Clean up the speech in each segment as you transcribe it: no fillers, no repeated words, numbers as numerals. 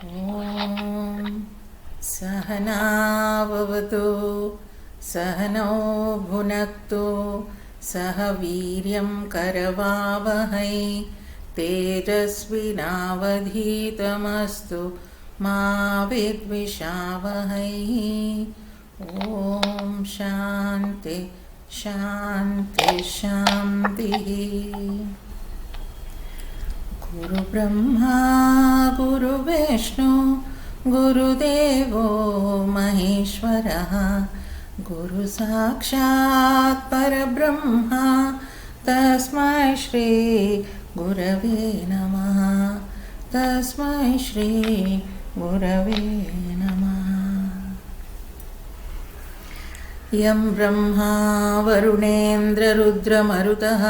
ॐ सहना भवतु सहनौ भुनक्तु सह वीर्यं करवावहै तेजस्विनावधीतमस्तु मा विद्विषावहै। ॐ शान्ति शान्ति शान्तिः। गुरु ब्रह्मा गुरु विष्णु गुरुदेवो महेश्वरः गुरु साक्षात् परब्रह्मा तस्मै श्री गुरवे नमः। तस्मै श्री गुरवे नमः। यं ब्रह्मा वरुणेन्द्ररुद्रमरुतः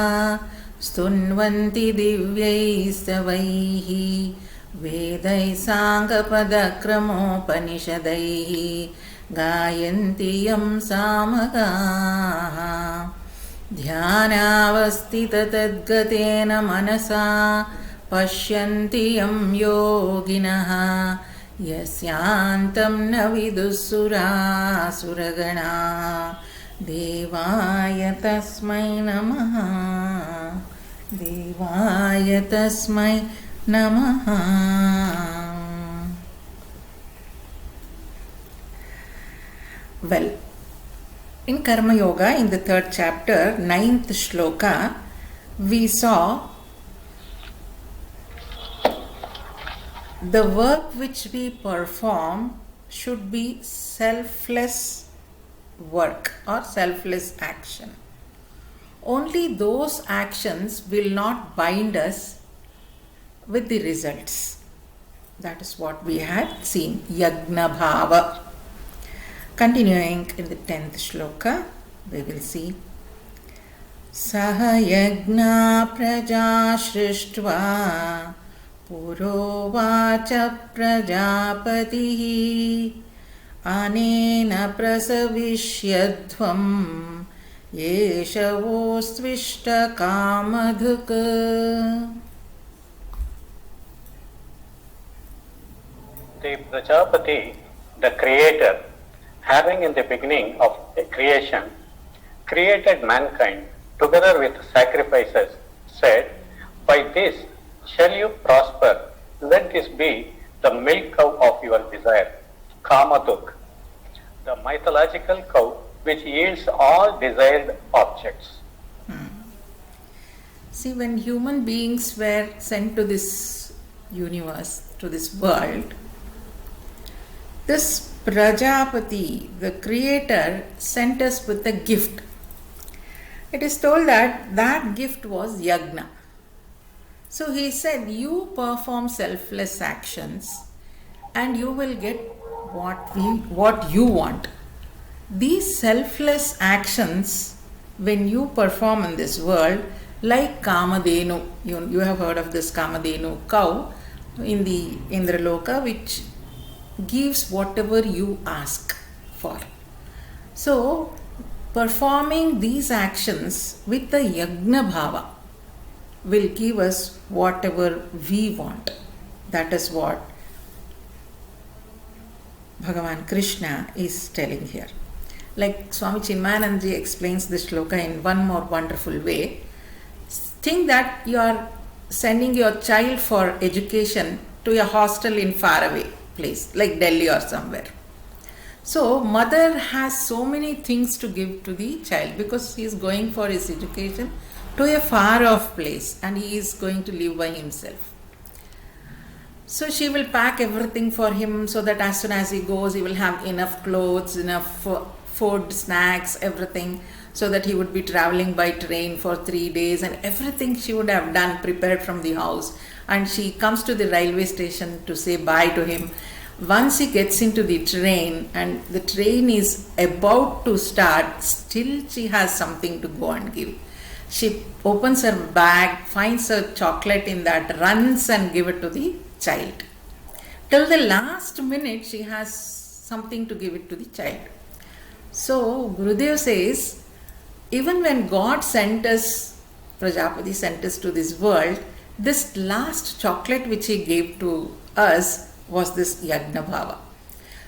स्तुन्वन्ति दिव्यैस्तवैः वेदैः साङ्गपदक्रमोपनिषदैः गायन्ति यं सामगाः। ध्यानावस्थिततद्गतेन मनसा पश्यन्ति यं योगिनः यस्यान्तं न विदुःसुरासुरगणा देवाय तस्मै नमः। देवाय तस्मै नमः। Well, in Karma Yoga, in the third chapter, 9th shloka, we saw the work which we perform should be selfless work or selfless action. Only those actions will not bind us with the results. That is what we had seen, Yagna Bhava. Continuing in the 10th shloka, we will see Saha Yagna Praja Srishtva Purovacha Prajapatihi Anena Prasavishyadhvam Yeshavostvishta Kamadhuka. The Prajapati, the creator, having in the beginning of the creation created mankind together with sacrifices, said, "By this shall you prosper, let this be the milk cow of your desire, Kamaduk, the mythological cow which yields all desired objects." See, when human beings were sent to this universe, to this world, this Prajapati, the creator, sent us with a gift. It is told that that gift was Yagna. So he said, you perform selfless actions and you will get what you want. These selfless actions, when you perform in this world, like Kamadhenu, you have heard of this Kamadhenu cow in the Indraloka, which gives whatever you ask for. So performing these actions with the Yagna Bhava will give us whatever we want. That is what Bhagavan Krishna is telling here. Like Swami Chinmayanandaji explains this shloka in one more wonderful way. Think that you are sending your child for education to a hostel in faraway place like Delhi or somewhere. So mother has so many things to give to the child because he is going for his education to a far off place and he is going to live by himself. So she will pack everything for him so that as soon as he goes he will have enough clothes, enough food, snacks, everything, so that he would be traveling by train for 3 days, and everything she would have done, prepared from the house. And she comes to the railway station to say bye to him. Once he gets into the train and the train is about to start, still she has something to go and give. She opens her bag, finds a chocolate in that, runs and give it to the child. Till the last minute she has something to give it to the child. So Gurudev says, even when God sent us, Prajapati sent us to this world, this last chocolate which he gave to us was this Yagna Bhava.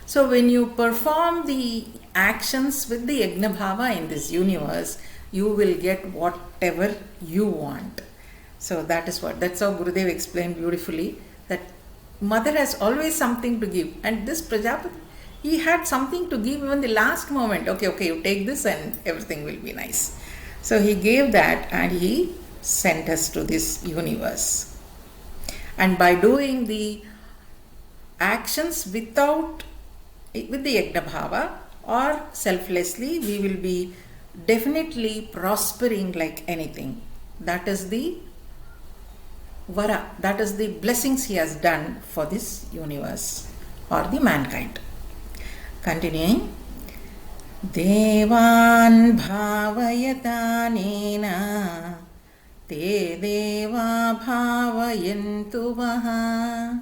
So when you perform the actions with the Yagna Bhava in this universe, you will get whatever you want. So that's how Gurudev explained beautifully, that mother has always something to give, and this Prajapati, he had something to give even the last moment. Okay, you take this and everything will be nice. So he gave that and he sent us to this universe. And by doing the actions with the Yagna Bhava or selflessly, we will be definitely prospering like anything. That is the vara, that is the blessings he has done for this universe or the mankind. Continuing. Devan bhavayatanena te deva bhavayantu vaha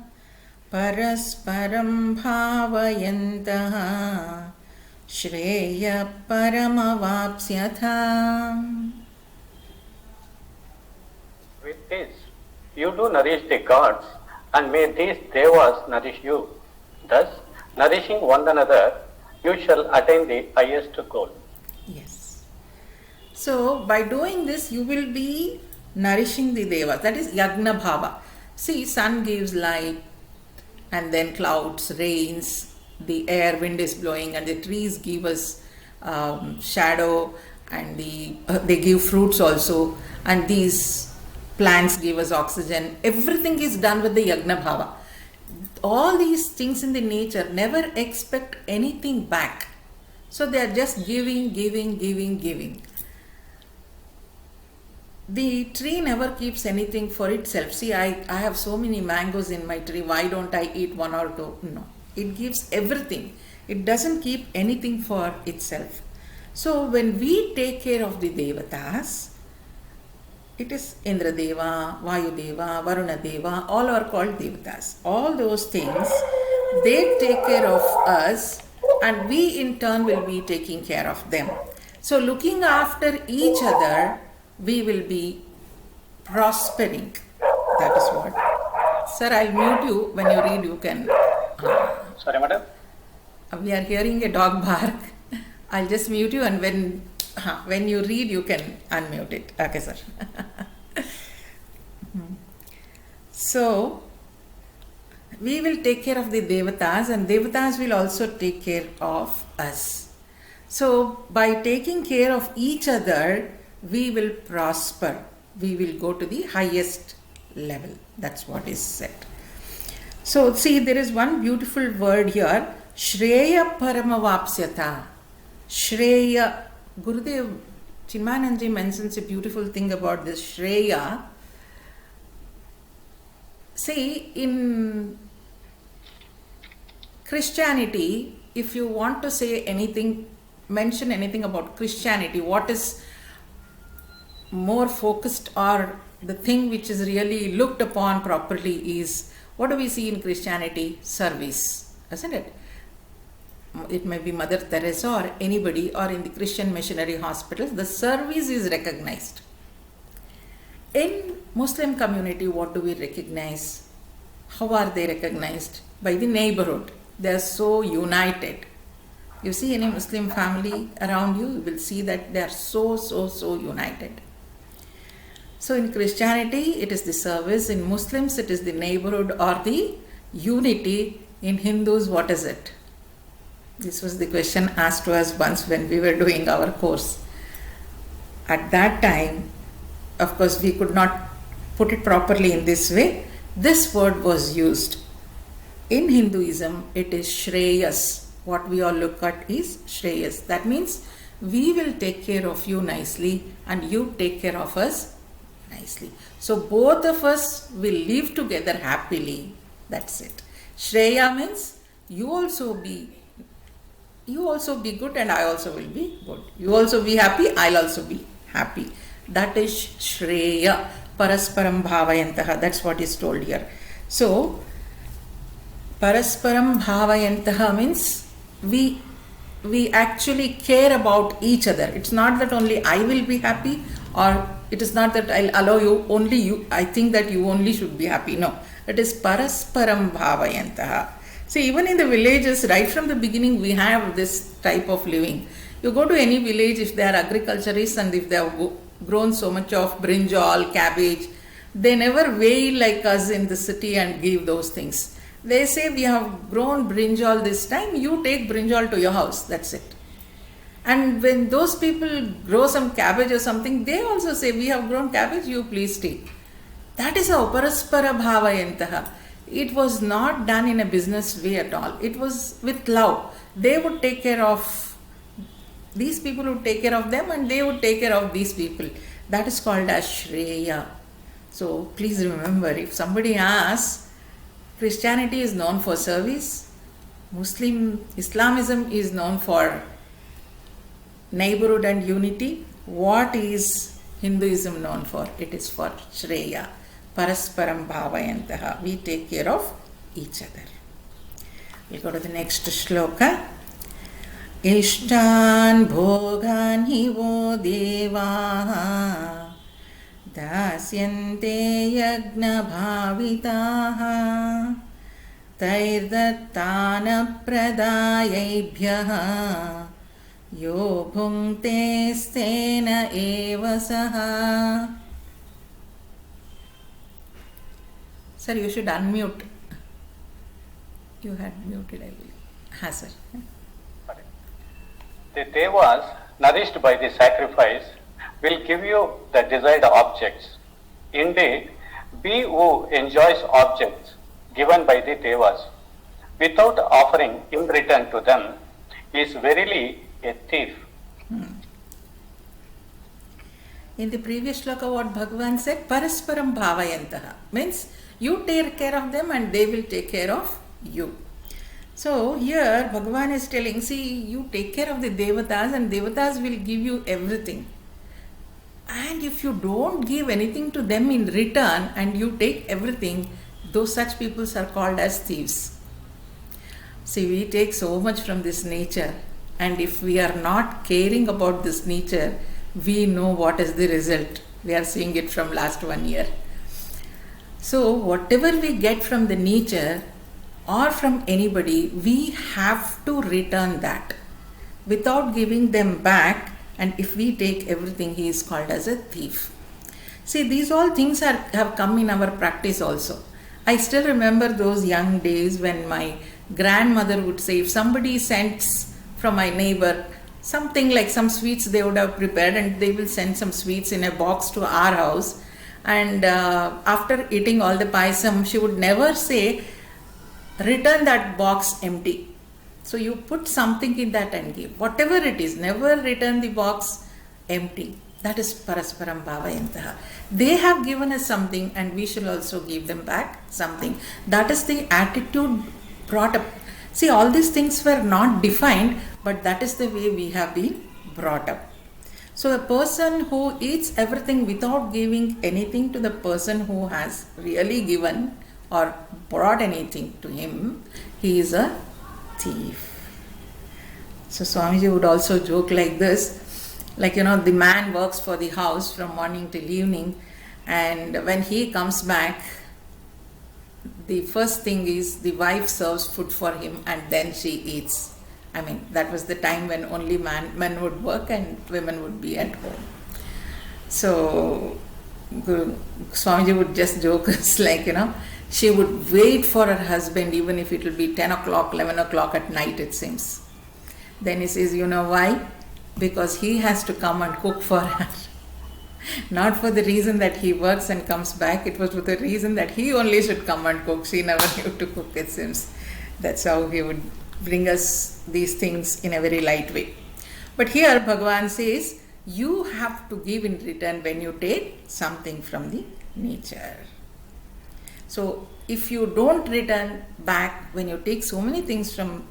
parasparam bhavayantaha shreya paramavapsyatha. With this, you do nourish the gods, and may these devas nourish you. Thus, nourishing one another, you shall attain the highest goal. Yes. So, by doing this, you will be nourishing the devas. That is Yagna Bhava. See, sun gives light, and then clouds, rains, the air, wind is blowing, and the trees give us shadow, and they give fruits also, and these plants give us oxygen. Everything is done with the Yagna Bhava. All these things in the nature never expect anything back. So they are just giving. The tree never keeps anything for itself. See, I have so many mangoes in my tree. Why don't I eat one or two? No. It gives everything. It doesn't keep anything for itself. So when we take care of the Devatas, it is Indra Deva, Vayu Deva, Varuna Deva, all are called Devatas. All those things, they take care of us, and we in turn will be taking care of them. So looking after each other, we will be prospering. That is what. Sir, I'll mute you. When you read, you can. Sorry, madam? We are hearing a dog bark. I'll just mute you, and when you read, you can unmute it. Okay, sir. So, we will take care of the Devatas, and Devatas will also take care of us. So, by taking care of each other, we will prosper. We will go to the highest level. That's what is said. So, see, there is one beautiful word here. Shreya paramavapsyata. Shreya. Gurudev Chinmayanandaji mentions a beautiful thing about this Shreya. See, in Christianity, if you want to say anything, mention anything about Christianity, what is more focused, or the thing which is really looked upon properly is, what do we see in Christianity? Service, isn't it? It may be Mother Teresa or anybody, or in the Christian missionary hospitals, the service is recognized. In Muslim community, what do we recognize? How are they recognized? By the neighborhood. They are so united. You see any Muslim family around you, you will see that they are so united. So in Christianity, it is the service. In Muslims, it is the neighborhood or the unity. In Hindus, what is it? This was the question asked to us once when we were doing our course. At that time, of course, we could not put it properly in this way. This word was used. In Hinduism, it is Shreyas. What we all look at is Shreyas. That means we will take care of you nicely and you take care of us nicely. So both of us will live together happily. That's it. Shreya means you also be good and I also will be good. You also be happy, I'll also be happy. That is Shreya, Parasparam Bhavayantaha. That's what is told here. So, Parasparam Bhavayantaha means we actually care about each other. It's not that only I will be happy or it is not that I'll allow you only you, I think that you only should be happy. No, it is parasparam bhavayantaha. See, even in the villages, right from the beginning, we have this type of living. You go to any village, if they are agriculturists and if they have grown so much of brinjal, cabbage, they never wail like us in the city and give those things. They say, we have grown brinjal this time, you take brinjal to your house, that's it. And when those people grow some cabbage or something, they also say, we have grown cabbage, you please take. That is how paraspara bhavayantaha. It was not done in a business way at all. It was with love. They would take care of, these people would take care of them and they would take care of these people. That is called as Shreya. So please remember, if somebody asks, Christianity is known for service, Islamism is known for neighborhood and unity. What is Hinduism known for? It is for Shreya. Parasparam bhavayantaha. We take care of each other. We'll go to the next shloka. Ishtan bhogan hivo devaha dasyante yagna bhavitaha tairdattana pradayebhyaha yo bhungte stena eva saha. Sir, you should unmute. You had muted, I believe. Ha, sir. The devas, nourished by the sacrifice, will give you the desired objects. Indeed, he who enjoys objects given by the devas without offering in return to them is verily a thief. In the previous shloka, what Bhagavan said, parasparam bhavayantaha, means you take care of them and they will take care of you. So here Bhagavan is telling, see, you take care of the devatas and devatas will give you everything. And if you don't give anything to them in return and you take everything, those such people are called as thieves. See, we take so much from this nature, and if we are not caring about this nature, we know what is the result. We are seeing it from last 1 year. So whatever we get from the nature or from anybody, we have to return that without giving them back. And if we take everything, he is called as a thief. See, these all things have come in our practice also. I still remember those young days when my grandmother would say, if somebody sends from my neighbor something like some sweets they would have prepared, and they will send some sweets in a box to our house, and after eating all the payasam, she would never say, return that box empty. So you put something in that and give. Whatever it is, never return the box empty. That is parasparam bhavayantaha. They have given us something and we shall also give them back something. That is the attitude brought up. See, all these things were not defined, but that is the way we have been brought up. So a person who eats everything without giving anything to the person who has really given or brought anything to him, he is a thief. So Swamiji would also joke like this, like, the man works for the house from morning till evening, and when he comes back, the first thing is the wife serves food for him and then she eats. I mean, that was the time when only men would work and women would be at home. So Swamiji would just joke us like, she would wait for her husband even if it will be 10 o'clock, 11 o'clock at night, it seems. Then he says, you know why? Because he has to come and cook for her. Not for the reason that he works and comes back, it was for the reason that he only should come and cook. She never knew to cook, it seems. That's how he would bring us these things in a very light way. But here Bhagavan says, you have to give in return when you take something from the nature. So if you don't return back when you take so many things from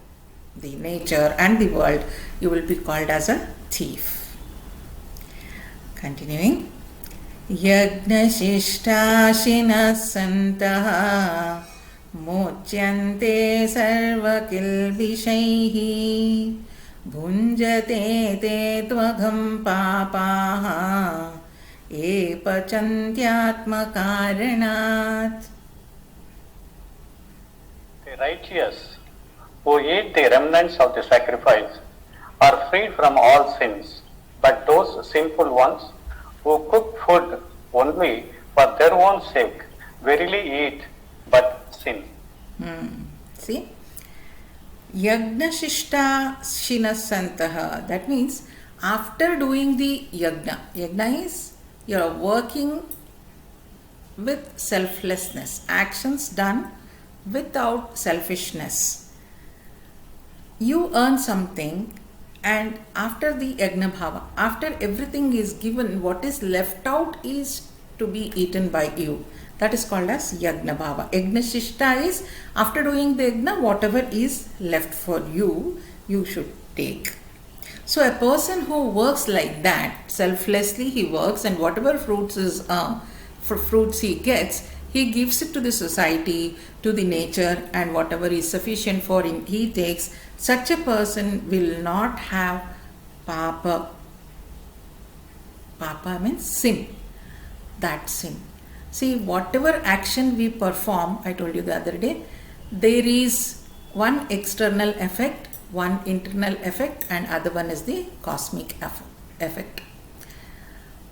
the nature and the world, you will be called as a thief. Continuing. Yagna shishtashinas santaha mocyante sarva kilvishaihi bhunjate te tvagam papaha ये पचन्त्यात्मकारणात्. The righteous who eat the remnants of the sacrifice are freed from all sins, but those sinful ones who cook food only for their own sake verily eat but sin. See? Yagnashishta shinasantaha. That means after doing the yagna is you are working with selflessness, actions done without selfishness. You earn something, and after the yagna bhava, after everything is given, what is left out is to be eaten by you. That is called as yagna bhava. Yagna shishta is after doing the yagna, whatever is left for you, you should take. So a person who works like that, selflessly he works, and whatever fruits he gets, he gives it to the society, to the nature, and whatever is sufficient for him he takes. Such a person will not have papa. Papa means sin. That sin. See, whatever action we perform, I told you the other day, there is one external effect, one internal effect, and other one is the cosmic effect.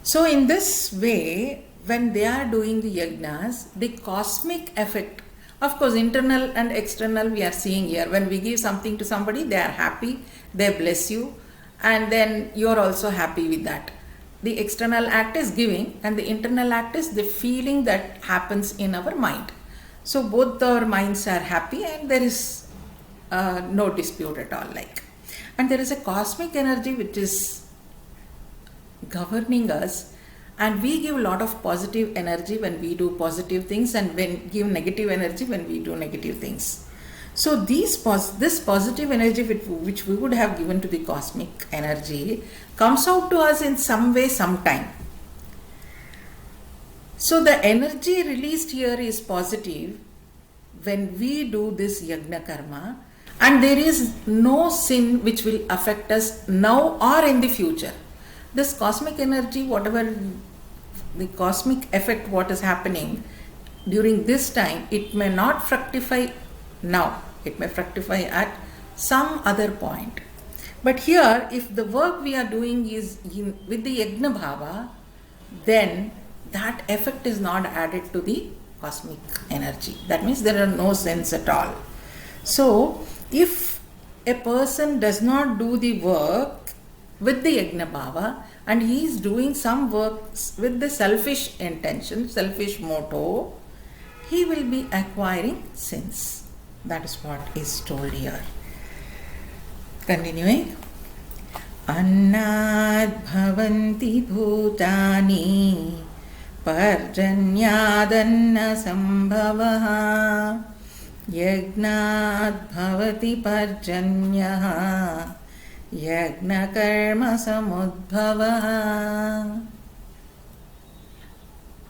So in this way, when they are doing the yagnas, the cosmic effect, of course internal and external we are seeing here. When we give something to somebody, they are happy, they bless you, and then you are also happy with that. The external act is giving, and the internal act is the feeling that happens in our mind. So both our minds are happy, and there is no dispute at all. And there is a cosmic energy which is governing us, and we give a lot of positive energy when we do positive things, and when give negative energy when we do negative things. So this positive energy which we would have given to the cosmic energy comes out to us in some way, sometime. So the energy released here is positive when we do this yagna karma, and there is no sin which will affect us now or in the future. This cosmic energy, whatever the cosmic effect, what is happening during this time, it may not fructify now, it may fructify at some other point. But here, if the work we are doing is with the yagna bhava, then that effect is not added to the cosmic energy. That means there are no sins at all. So if a person does not do the work with the yagna bhava, and he is doing some works with the selfish intention, selfish motto, he will be acquiring sins. That is what is told here. Continuing. Annad bhavanti bhutani parjanyadanna sambhavaha yagnad bhavati parjanyaha yagna karma samudbhavaha.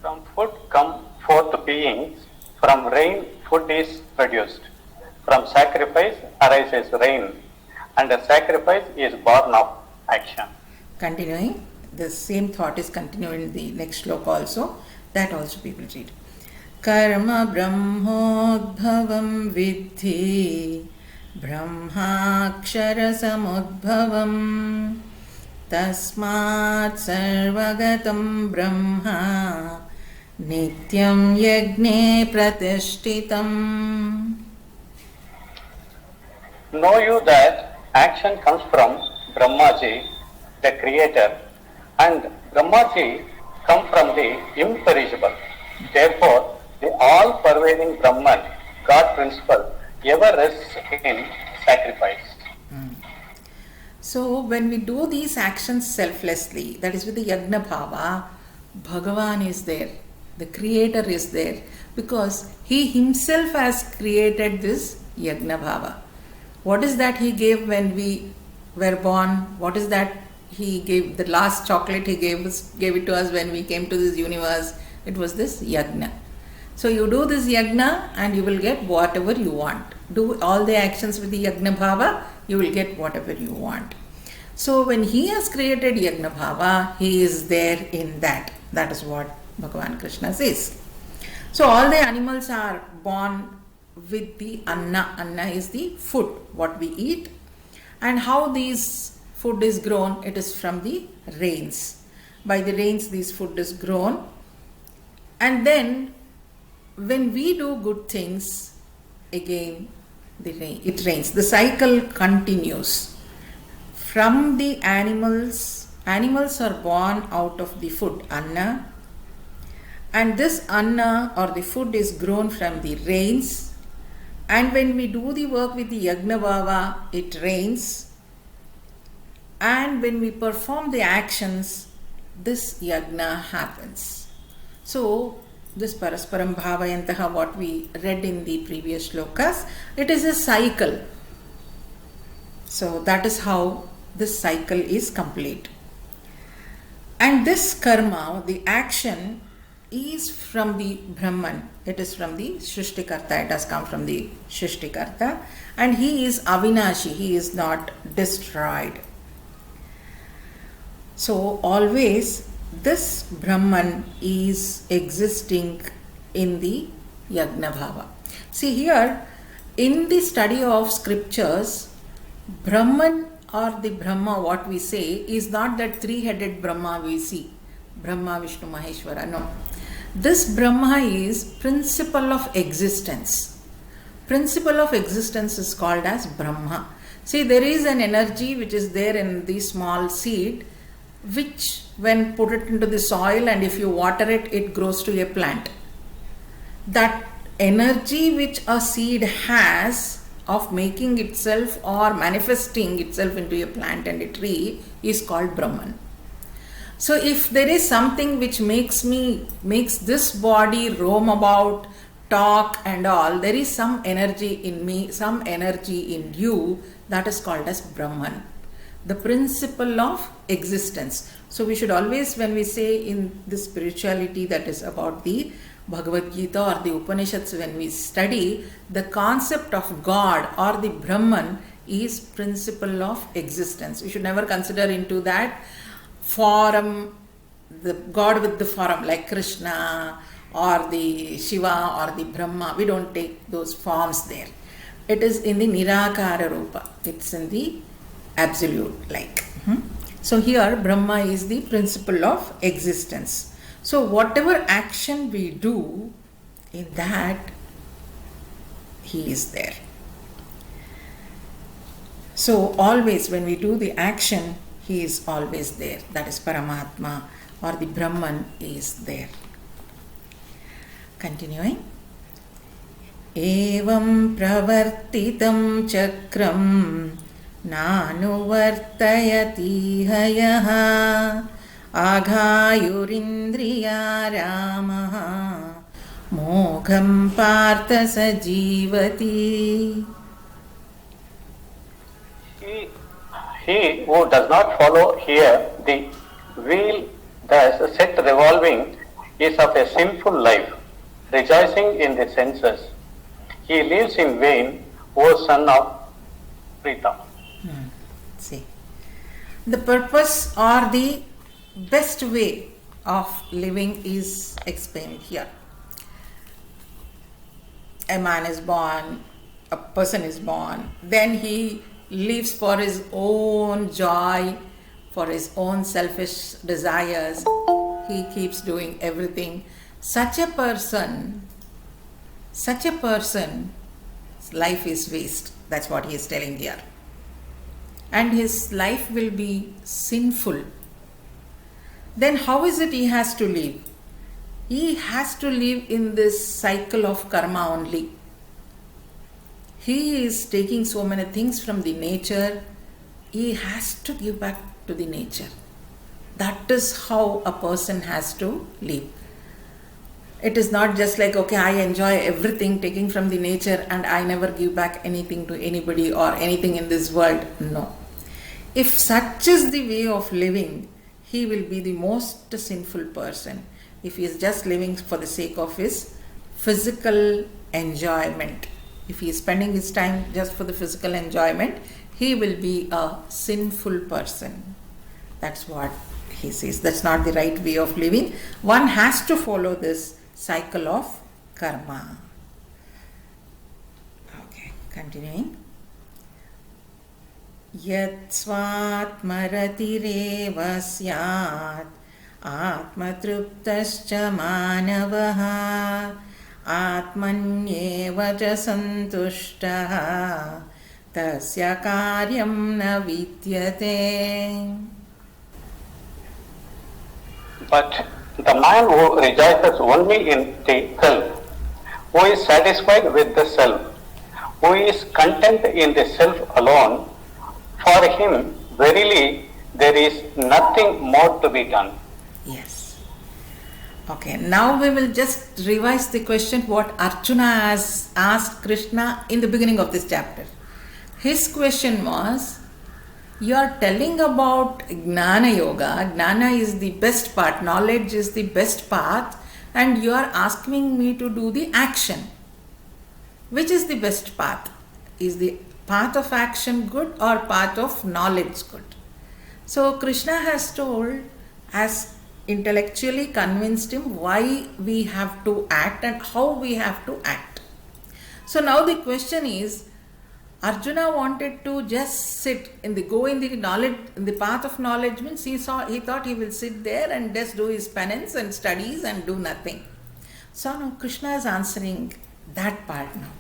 From food come forth beings, from rain food is produced, from sacrifice arises rain, and a sacrifice is born of action. Continuing, the same thought is continued in the next sloka also. That also people read. Karma brahmodbhavam vidhi brahmakshara samudbhavam tasmat sarvagatam brahma nityam yagne pratishtitam. Know you that action comes from Brahmaji, the creator, and Brahmaji come from the imperishable. Therefore, the all-pervading Brahman, God principle, ever rests in sacrifice. So when we do these actions selflessly, that is with the yagna bhava, Bhagavan is there, the creator is there, because he himself has created this yagna bhava. What is that he gave when we were born? What is that he gave? The last chocolate he gave it to us when we came to this universe. It was this yagna. So you do this yagna and you will get whatever you want. Do all the actions with the yagna bhava, you will get whatever you want. So when he has created Yagna Bhava, he is there in that. That is what Bhagavan Krishna says. So all the animals are born with the Anna. Anna is the food, what we eat. And how this food is grown? It is from the rains. By the rains this food is grown. And then when we do good things, again it rains. The cycle continues. From the animals are born out of the food, Anna. And this Anna or the food is grown from the rains. And when we do the work with the Yagna Bhava, it rains. And when we perform the actions, this Yagna happens. So, this Parasparam Bhavayantaha, what we read in the previous shlokas, it is a cycle. So, that is how this cycle is complete. And this karma, the action, is from the Brahman. It is from the Shrishtikarta. It has come from the Shrishtikarta. And he is Avinashi. He is not destroyed. So always this Brahman is existing in the Yagna Bhava. See here, in the study of scriptures, Brahman or the Brahma, what we say, is not that three-headed Brahma we see. Brahma, Vishnu, Maheshwara. No. This Brahma is principle of existence. Principle of existence is called as Brahma. See, there is an energy which is there in the small seed, which when put it into the soil and if you water it, it grows to a plant. That energy which a seed has of making itself or manifesting itself into a plant and a tree is called Brahman. So if there is something which makes this body roam about, talk and all, there is some energy in me, some energy in you, that is called as Brahman. The principle of existence. So we should always, when we say in the spirituality that is about the Bhagavad Gita or the Upanishads, when we study, the concept of God or the Brahman is principle of existence. We should never consider into that form, the God with the form like Krishna or the Shiva or the Brahma. We don't take those forms there. It is in the Nirakara Rupa. It's in the absolute like. So here Brahma is the principle of existence. So whatever action we do, in that he is there. So always when we do the action, he is always there. That is Paramatma or the Brahman is there. Continuing. Evam pravartitam chakram nanuvartayati hayaha aghayurindriya ramaha mogham partha sajivati. He who does not follow here the wheel thus set revolving is of a sinful life, rejoicing in the senses. He lives in vain, O son of Prita. See, the purpose or the best way of living is explained here. A man is born, a person is born, then he lives for his own joy, for his own selfish desires. He keeps doing everything. Such a person's life is waste. That's what he is telling here. And his life will be sinful. Then how is it he has to live? He has to live in this cycle of karma only. He is taking so many things from the nature. He has to give back to the nature. That is how a person has to live. It is not just like, okay, I enjoy everything taking from the nature and I never give back anything to anybody or anything in this world. No. If such is the way of living, he will be the most sinful person. If he is just living for the sake of his physical enjoyment. If he is spending his time just for the physical enjoyment, he will be a sinful person. That's what he says. That's not the right way of living. One has to follow this cycle of karma. Okay, continuing. Yat svatmaratireva syat atmatruptascha manavaha atmanyeva cha santushtaha tasya karyam na vidyate. But the man who rejoices only in the self, who is satisfied with the self, who is content in the self alone, for him verily there is nothing more to be done. Yes. Okay, now we will just revise the question what Arjuna has asked Krishna in the beginning of this chapter. His question was, you are telling about Gnana Yoga. Gnana is the best part, knowledge is the best path, and you are asking me to do the action. Which is the best path? Is the path of action good or path of knowledge good? So Krishna has told, has intellectually convinced him why we have to act and how we have to act. So now the question is, Arjuna wanted to just sit in the knowledge, in the path of knowledge means he thought he will sit there and just do his penance and studies and do nothing. So now Krishna is answering that part now.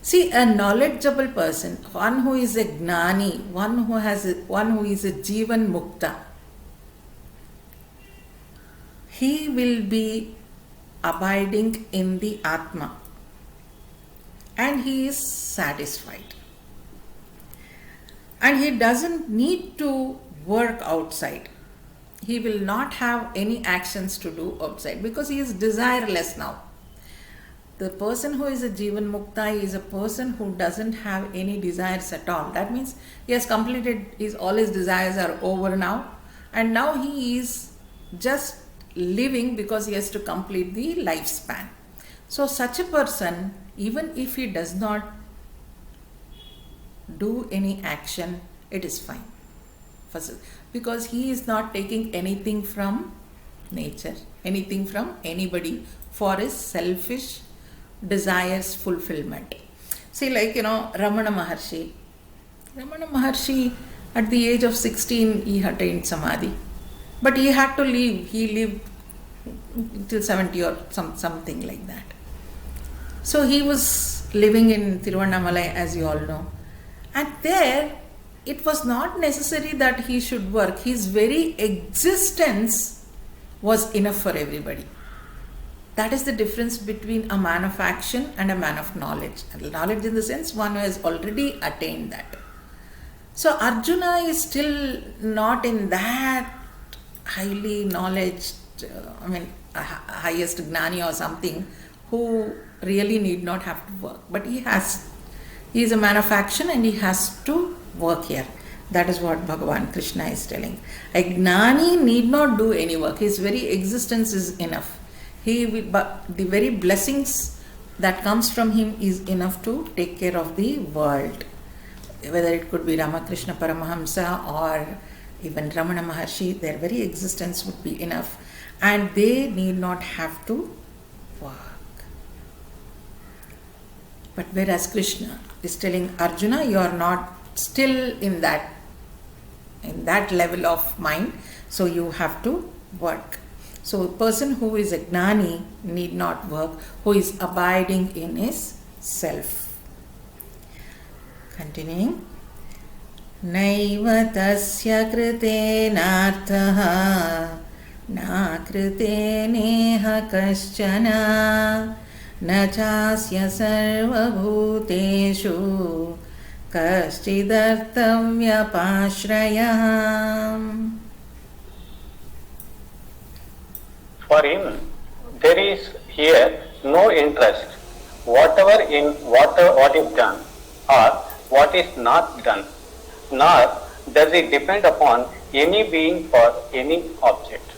See, a knowledgeable person, one who is a gnani, one who is a jivan mukta, he will be abiding in the Atma and he is satisfied. And he doesn't need to work outside. He will not have any actions to do outside because he is desireless now. The person who is a Jivan Mukta is a person who doesn't have any desires at all. That means he has completed, all his desires are over now, and now he is just living because he has to complete the lifespan. So such a person, even if he does not do any action, it is fine. Because he is not taking anything from nature, anything from anybody for his selfish desires fulfillment. See, like, Ramana Maharshi. Ramana Maharshi, at the age of 16, he attained Samadhi. But he had to leave. He lived till 70 or something like that. So he was living in Tiruvannamalai, as you all know. And there, it was not necessary that he should work. His very existence was enough for everybody. That is the difference between a man of action and a man of knowledge. Knowledge in the sense one who has already attained that. So Arjuna is still not in that highly knowledge, highest gnani or something, who really need not have to work. But he is a man of action and he has to work here. That is what Bhagavan Krishna is telling. A gnani need not do any work. His very existence is enough. But the very blessings that comes from him is enough to take care of the world. Whether it could be Ramakrishna Paramahamsa or even Ramana Maharshi, their very existence would be enough. And they need not have to work. But whereas Krishna is telling Arjuna, you are not still in that level of mind, so you have to work. So a person who is a gnani need not work, who is abiding in his self. Continuing. Naiva tasya kritenarthaha na kriteneha kaschana na chasya sarva bhuteshu kaschidartam vyapashrayam. For him, there is here no interest whatever in what is done or what is not done, nor does it depend upon any being for any object.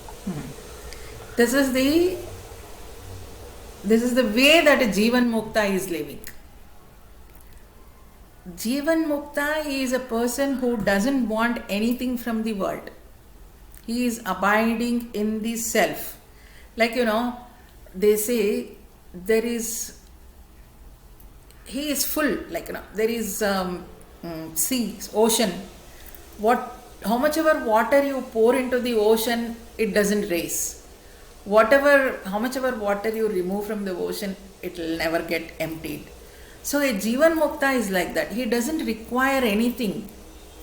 This is the way that a Jivan Mukta is living. Jivan Mukta is a person who doesn't want anything from the world. He is abiding in the self. Like, they say there is, he is full, like, there is sea, ocean. How much ever water you pour into the ocean, it doesn't raise. How much ever water you remove from the ocean, it will never get emptied. So a Jivan Mukta is like that. He doesn't require anything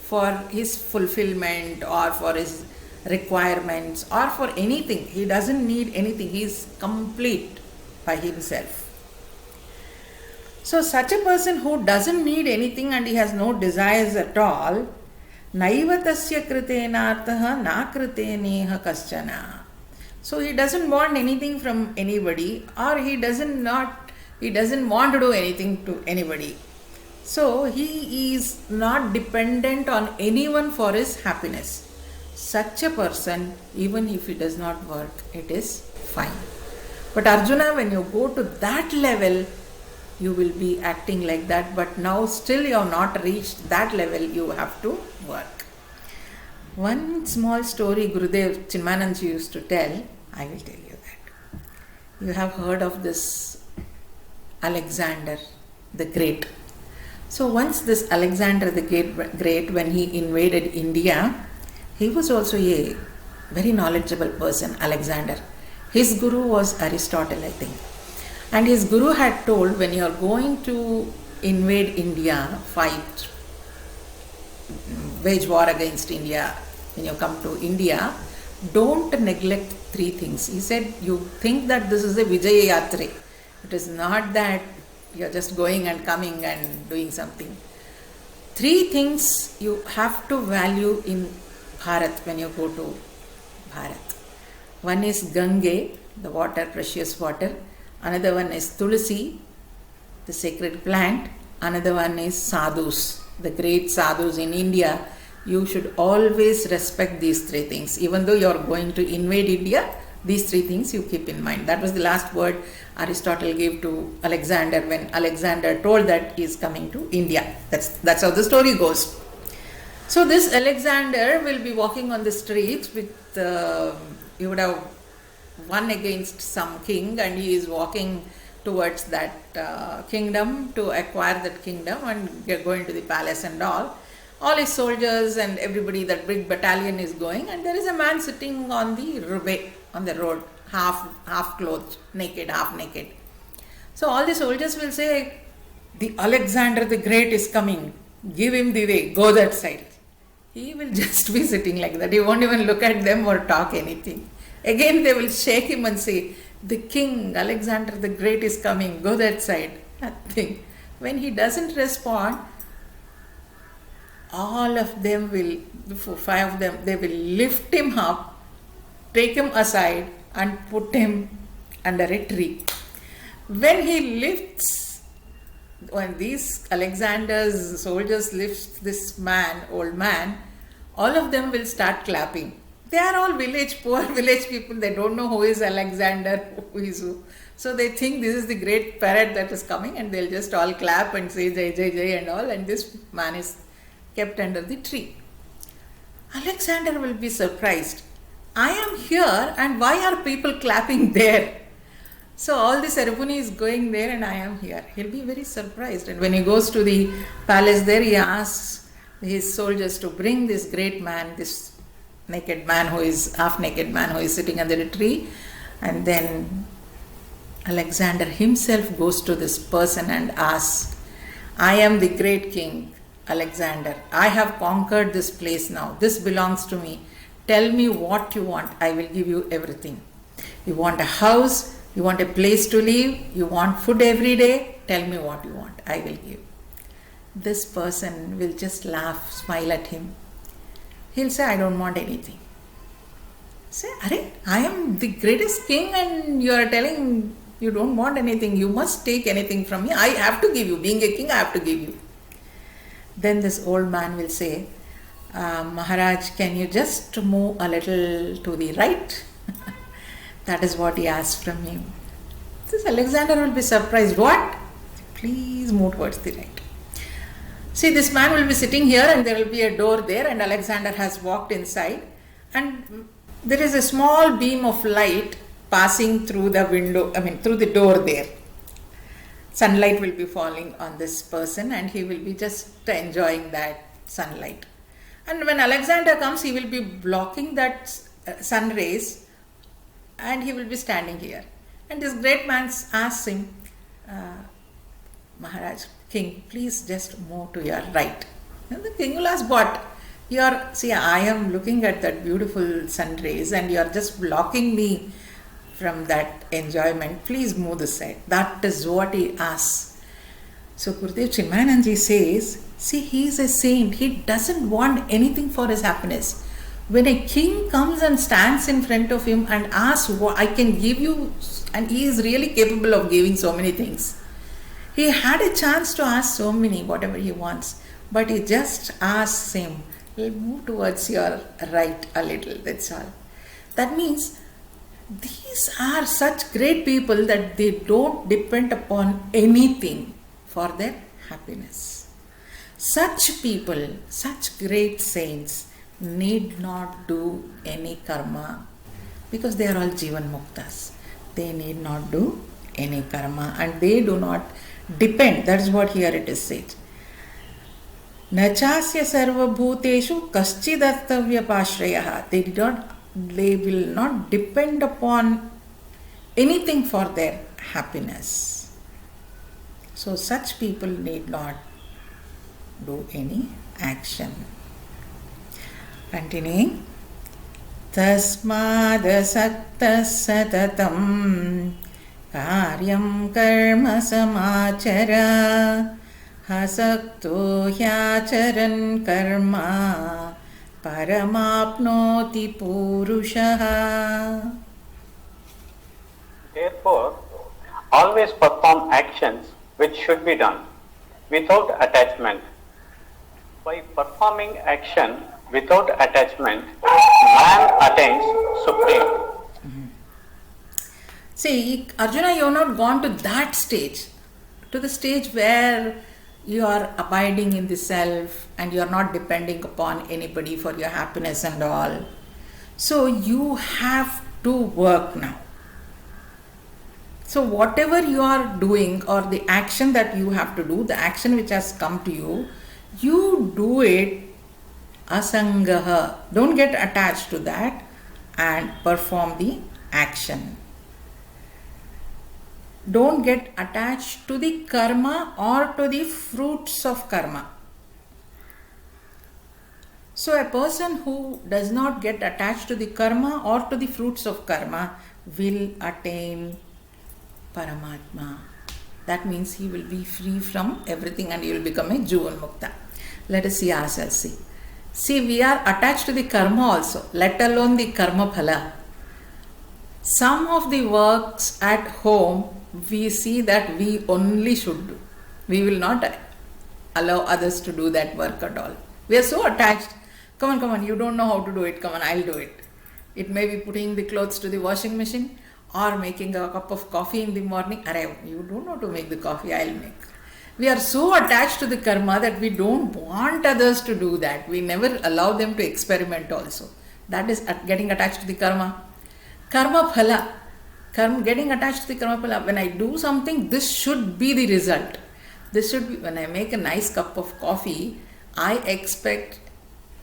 for his fulfillment or for his requirements or for anything. He doesn't need anything. He is complete by himself. So such a person who doesn't need anything and he has no desires at all, naiva tasya kritenartha na kriteneha kaschana. So he doesn't want anything from anybody, or he doesn't want to do anything to anybody. So he is not dependent on anyone for his happiness. Such a person, even if he does not work, it is fine. But Arjuna, when you go to that level, you will be acting like that, but now still you have not reached that level, you have to work. One small story Gurudev Chinmayanandaji used to tell, I will tell you that. You have heard of this Alexander the Great. So once this Alexander the Great, when he invaded India, he was also a very knowledgeable person, Alexander. His guru was Aristotle, I think. And his guru had told, when you are going to invade India, wage war against India, when you come to India, don't neglect three things. He said, you think that this is a Vijaya Yatre. It is not that you are just going and coming and doing something. Three things you have to value in Bharat when you go to Bharat. One is Gange, the water, precious water. Another one is Tulsi, the sacred plant. Another one is Sadhus, the great sadhus in India. You should always respect these three things. Even though you are going to invade India, these three things you keep in mind. That was the last word Aristotle gave to Alexander when Alexander told that he is coming to India. That's how the story goes. So this Alexander will be walking on the streets with, he would have won against some king, and he is walking towards that kingdom to acquire that kingdom, and they are going to the palace and all. All his soldiers and everybody, that big battalion is going, and there is a man sitting on the rube, on the road, half clothed, naked, half naked. So all the soldiers will say, the Alexander the Great is coming, give him the way, go that side. He will just be sitting like that. He won't even look at them or talk anything. Again they will shake him and say, the king, Alexander the Great is coming, go that side. Nothing. When he doesn't respond, all of them will, five of them, they will lift him up, take him aside and put him under a tree. When he lifts, when these Alexander's soldiers lift this man, old man, all of them will start clapping. They are all poor village people. They don't know who is Alexander, who is who. So they think this is the great parrot that is coming, and they'll just all clap and say Jai Jai Jai and all, and this man is kept under the tree. Alexander will be surprised. I am here, and why are people clapping there? So all the ceremony is going there and I am here. He'll be very surprised. And when he goes to the palace there, he asks his soldiers to bring this great man, this naked man who is, half naked man who is sitting under a tree. And then Alexander himself goes to this person and asks, I am the great king, Alexander. I have conquered this place now. This belongs to me. Tell me what you want. I will give you everything. You want a house? You want a place to live? You want food every day? Tell me what you want. I will give. This person will just laugh, smile at him. He'll say, I don't want anything. Say, Arey, I am the greatest king and you are telling you don't want anything. You must take anything from me. I have to give you. Being a king, I have to give you. Then this old man will say, Maharaj, can you just move a little to the right? That is what he asked from him. This Alexander will be surprised. What? Please move towards the right. See, this man will be sitting here and there will be a door there, and Alexander has walked inside, and there is a small beam of light passing through the window, through the door there. Sunlight will be falling on this person and he will be just enjoying that sunlight. And when Alexander comes, he will be blocking that sun rays and he will be standing here. And this great man asks him, Maharaj, king, please just move to your right. And the king will ask, what? I am looking at that beautiful sun rays and you are just blocking me from that enjoyment. Please move this side. That is what he asks. So Gurudev Chinmayanandaji says, see, he is a saint. He doesn't want anything for his happiness. When a king comes and stands in front of him and asks, what I can give you, and he is really capable of giving so many things. He had a chance to ask so many, whatever he wants, but he just asks him, move towards your right a little, that's all. That means these are such great people that they don't depend upon anything for their happiness. Such people, such great saints, need not do any karma because they are all Jivan Muktas. They need not do any karma and they do not depend. That is what here it is said. Nachasya sarva bhuteshu kaschidattavya pashrayah. They will not depend upon anything for their happiness. So such people need not do any action. Continuing. Tasmadasaktas satatam karyam karma samachara hasakto hyacharan karma paramapnoti purushaha. Therefore, always perform actions which should be done without attachment. By performing action without attachment, man attains supreme. See, Arjuna, you have not gone to that stage, to the stage where you are abiding in the self and you are not depending upon anybody for your happiness and all. So you have to work now. So whatever you are doing or the action that you have to do, the action which has come to you, you do it asangaha. Don't get attached to that and perform the action. Don't get attached to the karma or to the fruits of karma. So a person who does not get attached to the karma or to the fruits of karma will attain Paramatma. That means he will be free from everything and he will become a Jivan Mukta. Let us see ourselves. See, we are attached to the karma also, let alone the karma phala. Some of the works at home, we see that we only should do. We will not allow others to do that work at all. We are so attached. Come on, you don't know how to do it. Come on, I'll do it. It may be putting the clothes to the washing machine or making a cup of coffee in the morning. You don't know how to make the coffee, I'll make. We are so attached to the karma that we don't want others to do that. We never allow them to experiment also. That is getting attached to the karma. Karma phala. Getting attached to the karma phala. When I do something, this should be the result. This should be, when I make a nice cup of coffee, I expect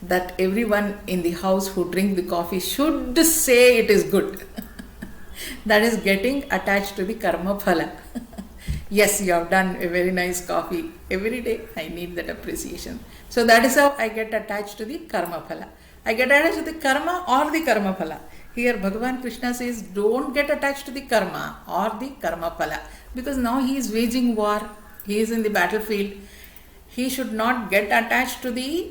that everyone in the house who drink the coffee should say it is good. That is getting attached to the karma phala. Yes, you have done a very nice coffee. Every day I need that appreciation. So that is how I get attached to the karma phala. I get attached to the karma or the karma phala. Here Bhagavan Krishna says, don't get attached to the karma or the karma phala. Because now he is waging war. He is in the battlefield. He should not get attached to the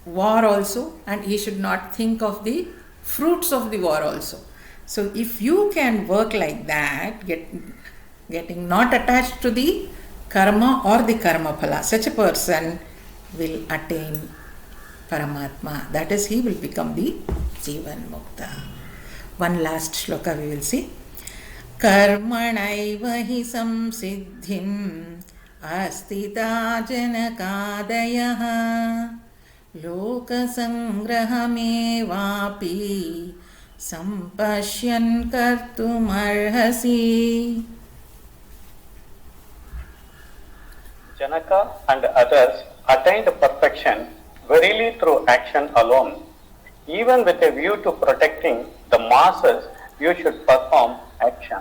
war also, and he should not think of the fruits of the war also. So if you can work like that, getting not attached to the karma or the karma phala, such a person will attain Paramatma. That is, he will become the Jivan Mukta. One last shloka we will see. Karmanaiva hi samsiddhim अस्तिता जनकादयः लोकसङ्ग्रहमेवापि सम्पश्यन् कर्तुमर्हसि. Janaka and others attained perfection verily through action alone. Even with a view to protecting the masses, you should perform action.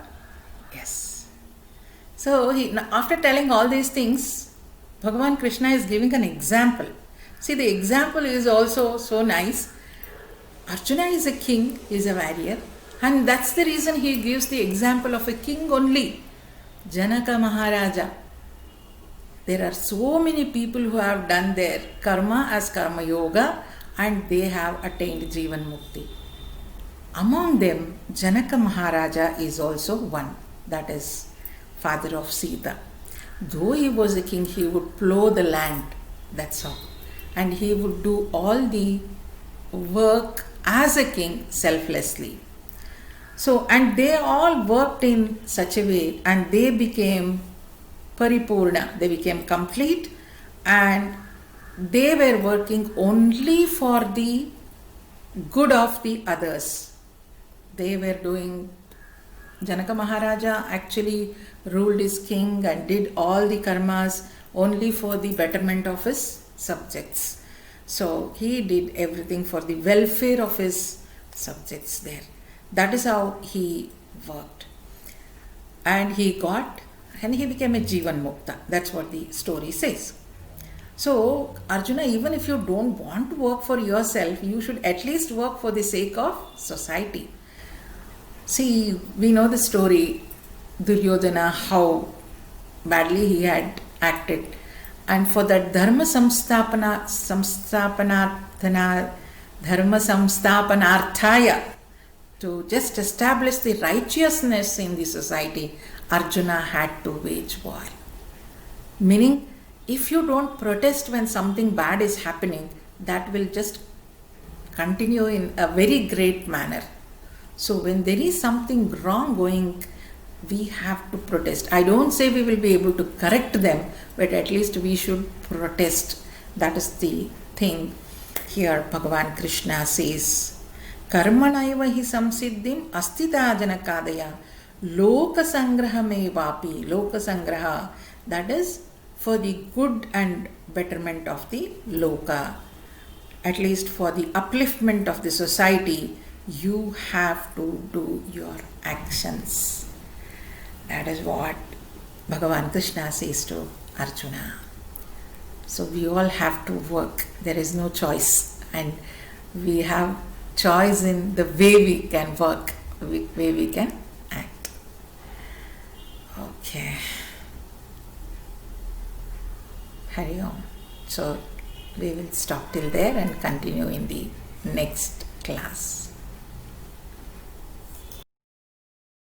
Yes. So, after telling all these things, Bhagavan Krishna is giving an example. See, the example is also so nice. Arjuna is a king, he is a warrior, and that's the reason he gives the example of a king only. Janaka Maharaja. There are so many people who have done their karma as karma yoga and they have attained Jivan Mukti. Among them, Janaka Maharaja is also one, that is father of Sita. Though he was a king, he would plough the land, that's all. And he would do all the work as a king selflessly. So, and they all worked in such a way and they became Paripurna, they became complete and they were working only for the good of the others. They were doing, Janaka Maharaja actually ruled as king and did all the karmas only for the betterment of his subjects. So he did everything for the welfare of his subjects there. That is how he worked. And he became a Jivan Mukta. That's what the story says. So, Arjuna, even if you don't want to work for yourself, you should at least work for the sake of society. See, we know the story, Duryodhana, how badly he had acted. And for that dharma samsthapanarthaya, to just establish the righteousness in the society, Arjuna had to wage war. Meaning, if you don't protest when something bad is happening, that will just continue in a very great manner. So when there is something wrong going, we have to protest. I don't say we will be able to correct them, but at least we should protest. That is the thing. Here Bhagavan Krishna says, Karmanaiva hi samsiddhim astita janakadaya loka sangrahamevapi. Loka sangraha, that is for the good and betterment of the loka, at least for the upliftment of the society, you have to do your actions. That is what Bhagavan Krishna says to Arjuna. So we all have to work. There is no choice. And we have choice in the way we can work, the way we can act. Okay. Hari Om. So we will stop till there and continue in the next class.